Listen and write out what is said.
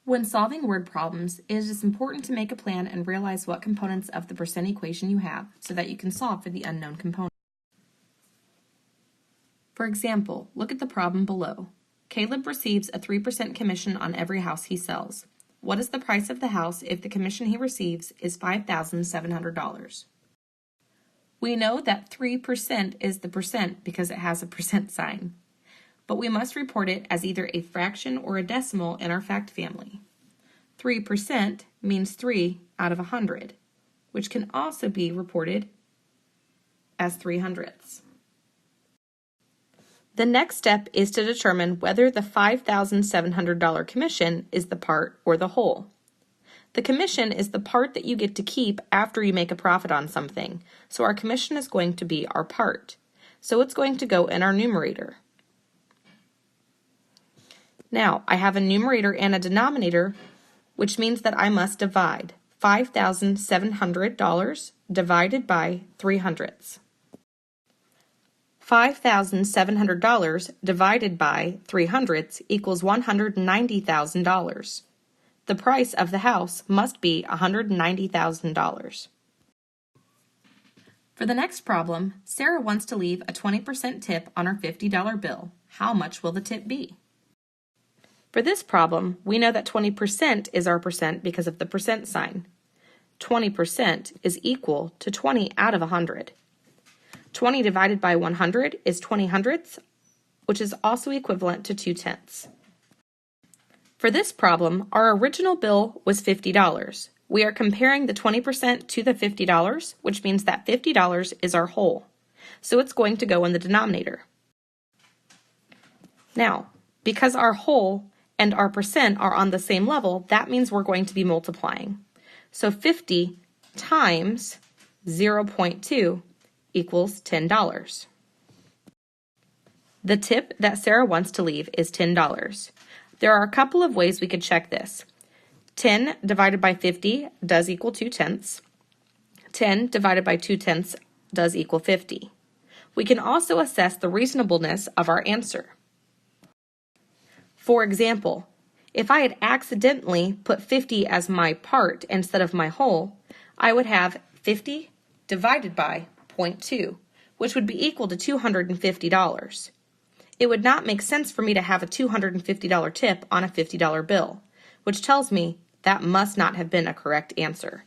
When solving word problems, it is important to make a plan and realize what components of the percent equation you have so that you can solve for the unknown component. For example, look at the problem below. Caleb receives a 3% commission on every house he sells. What is the price of the house if the commission he receives is $5,700? We know that 3% is the percent because it has a percent sign, but we must report it as either a fraction or a decimal in our fact family. 3% means 3 out of 100, which can also be reported as 3/100ths. The next step is to determine whether the $5,700 commission is the part or the whole. The commission is the part that you get to keep after you make a profit on something, so our commission is going to be our part. So it's going to go in our numerator. Now, I have a numerator and a denominator, which means that I must divide $5,700 divided by 3/100ths. $5,700 divided by 3/100ths equals $190,000. The price of the house must be $190,000. For the next problem, Sarah wants to leave a 20% tip on her $50 bill. How much will the tip be? For this problem, we know that 20% is our percent because of the percent sign. 20% is equal to 20 out of 100. 20 divided by 100 is 20/100ths, which is also equivalent to 2/10. For this problem, our original bill was $50. We are comparing the 20% to the $50, which means that $50 is our whole. So it's going to go in the denominator. Now, because our whole and our percent are on the same level, that means we're going to be multiplying. So 50 times 0.2 equals $10. The tip that Sarah wants to leave is $10. There are a couple of ways we could check this. 10 divided by 50 does equal 2/10. 10 divided by 2/10 does equal 50. We can also assess the reasonableness of our answer. For example, if I had accidentally put 50 as my part instead of my whole, I would have 50 divided by 0.2, which would be equal to $250. It would not make sense for me to have a $250 tip on a $50 bill, which tells me that must not have been a correct answer.